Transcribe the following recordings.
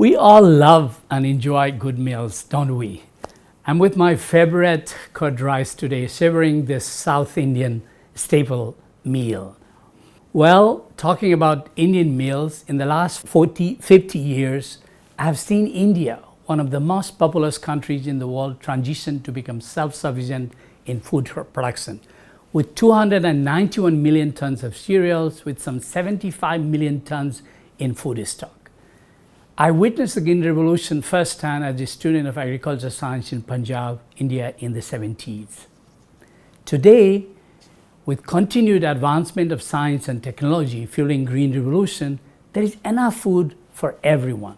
We all love and enjoy good meals, don't we? I'm with my favorite curd rice today, savoring this South Indian staple meal. Well, talking about Indian meals, in the last 50 years, I have seen India, one of the most populous countries in the world, transition to become self-sufficient in food production, with 291 million tons of cereals, with some 75 million tons in food stock. I witnessed the Green Revolution firsthand as a student of agriculture science in Punjab, India in the 70s. Today, with continued advancement of science and technology fueling Green Revolution, there is enough food for everyone.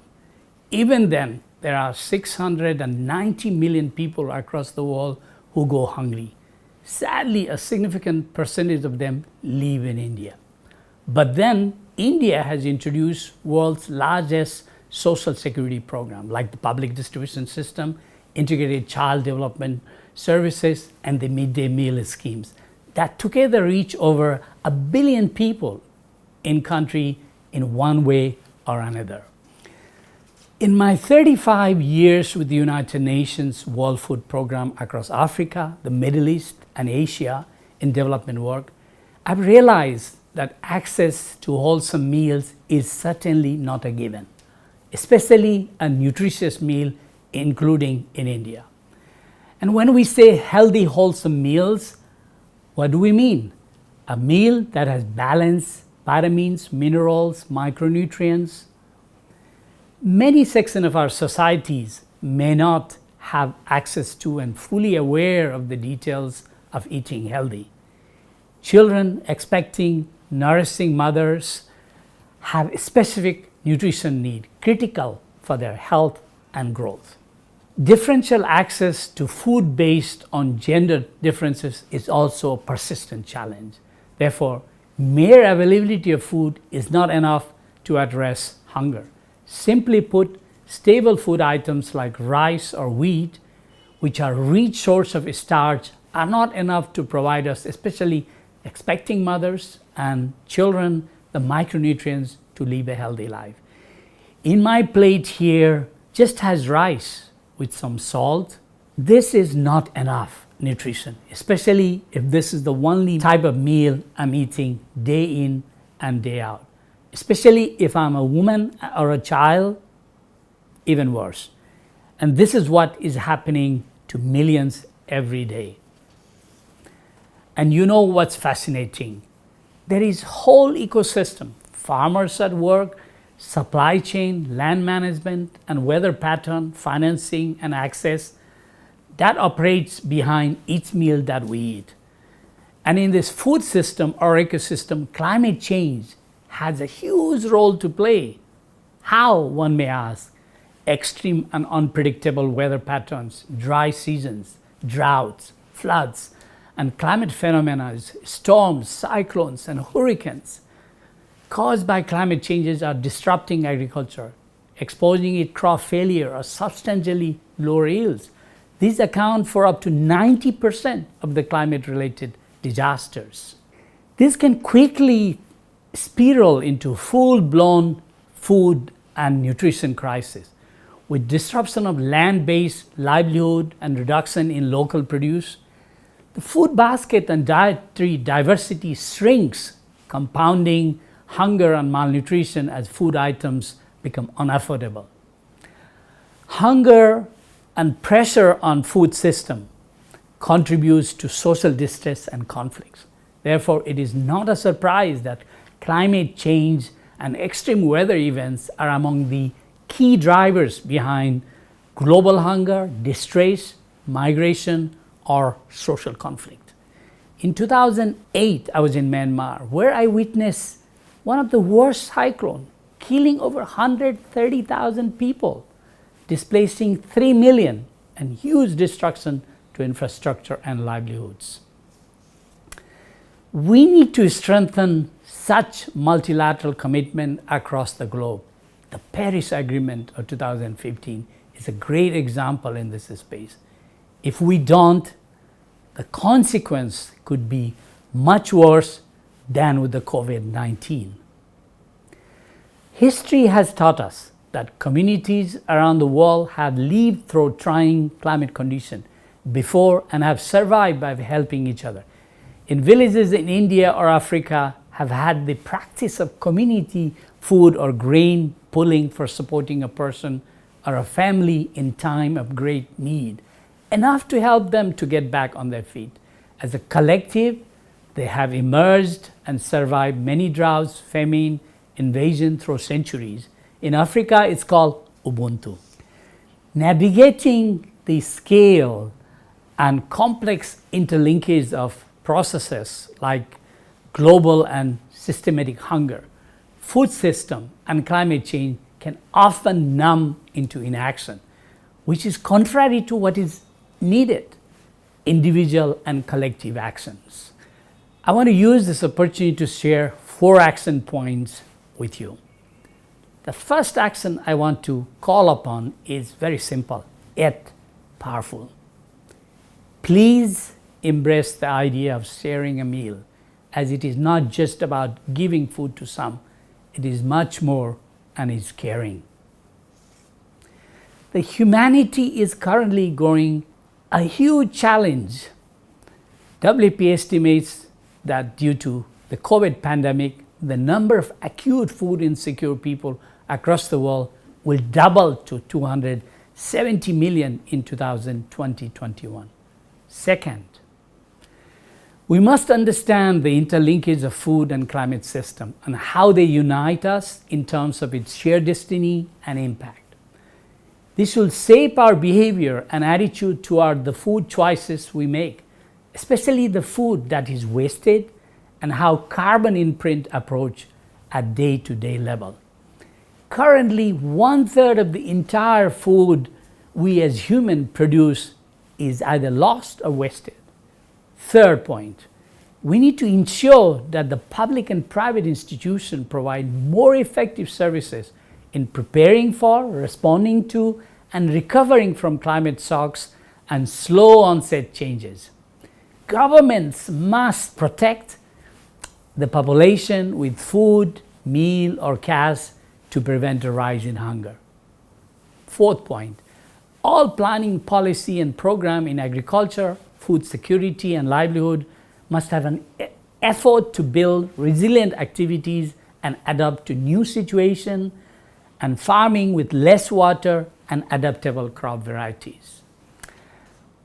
Even then, there are 690 million people across the world who go hungry. Sadly, a significant percentage of them live in India. But then, India has introduced world's largest social security program, like the public distribution system, integrated child development services, and the midday meal schemes that together reach over 1 billion people in country in one way or another. In my 35 years with the United Nations World Food Program across Africa, the Middle East, and Asia in development work, I've realized that access to wholesome meals is certainly not a given, especially a nutritious meal, including in India. And when we say healthy, wholesome meals, what do we mean? A meal that has balance, vitamins, minerals, micronutrients. Many sections of our societies may not have access to and fully aware of the details of eating healthy. Children expecting nourishing mothers have specific nutrition need critical for their health and growth. Differential access to food based on gender differences is also a persistent challenge. Therefore, mere availability of food is not enough to address hunger. Simply put, stable food items like rice or wheat, which are rich source of starch, are not enough to provide us, especially expecting mothers and children, the micronutrients to live a healthy life. In my plate here just has rice with some salt. This is not enough nutrition, especially if this is the only type of meal I'm eating day in and day out. Especially if I'm a woman or a child, even worse. And this is what is happening to millions every day. And you know what's fascinating? There is whole ecosystem, farmers at work, supply chain, land management, and weather pattern, financing, and access that operates behind each meal that we eat. And in this food system or ecosystem, climate change has a huge role to play. How, one may ask? Extreme and unpredictable weather patterns, dry seasons, droughts, floods, and climate phenomena, storms, cyclones, and hurricanes caused by climate changes are disrupting agriculture, exposing it crop failure or substantially lower yields. These account for up to 90% of the climate-related disasters. This can quickly spiral into full-blown food and nutrition crisis, with disruption of land-based livelihood and reduction in local produce. The food basket and dietary diversity shrinks, compounding hunger and malnutrition as food items become unaffordable. Hunger and pressure on food system contributes to social distress and conflicts. Therefore, it is not a surprise that climate change and extreme weather events are among the key drivers behind global hunger, distress, migration, or social conflict. In 2008, I was in Myanmar, where I witnessed one of the worst cyclones, killing over 130,000 people, displacing 3 million, and huge destruction to infrastructure and livelihoods. We need to strengthen such multilateral commitment across the globe. The Paris Agreement of 2015 is a great example in this space. If we don't, the consequence could be much worse than with the COVID-19. History has taught us that communities around the world have lived through trying climate conditions before and have survived by helping each other. In villages in India or Africa have had the practice of community food or grain pulling for supporting a person or a family in time of great need, enough to help them to get back on their feet. As a collective, they have emerged and survived many droughts, famine, invasion through centuries. In Africa, it's called Ubuntu. Navigating the scale and complex interlinkage of processes like global and systematic hunger, food system, and climate change can often numb into inaction, which is contrary to what is needed, individual and collective actions. I want to use this opportunity to share 4 action points with you. The first action I want to call upon is very simple, yet powerful. Please embrace the idea of sharing a meal, as it is not just about giving food to some, it is much more and is caring. The humanity is currently going a huge challenge. WP estimates that due to the COVID pandemic, the number of acute food insecure people across the world will double to 270 million in 2020-21. Second, we must understand the interlinkage of food and climate system and how they unite us in terms of its shared destiny and impact. This will shape our behavior and attitude toward the food choices we make, especially the food that is wasted and how carbon imprint approach at day-to-day level. Currently, 1/3 of the entire food we as humans produce is either lost or wasted. Third point, we need to ensure that the public and private institutions provide more effective services in preparing for, responding to, and recovering from climate shocks and slow onset changes. Governments must protect the population with food, meal, or cash to prevent a rise in hunger. Fourth point, all planning, policy, and program in agriculture, food security, and livelihood must have an effort to build resilient activities and adapt to new situations, and farming with less water and adaptable crop varieties.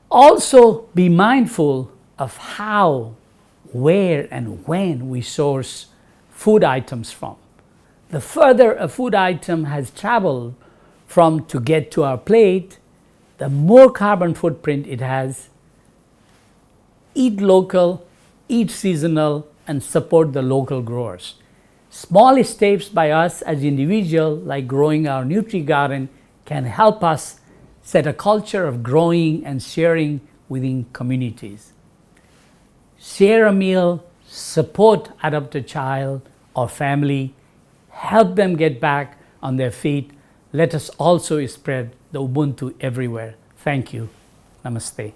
Also, be mindful of how, where, and when we source food items from. The further a food item has traveled from to get to our plate, the more carbon footprint it has. Eat local, eat seasonal, and support the local growers. Small steps by us as individuals, like growing our Nutri-Garden, can help us set a culture of growing and sharing within communities. Share a meal, support adopted child or family, help them get back on their feet. Let us also spread the Ubuntu everywhere. Thank you. Namaste.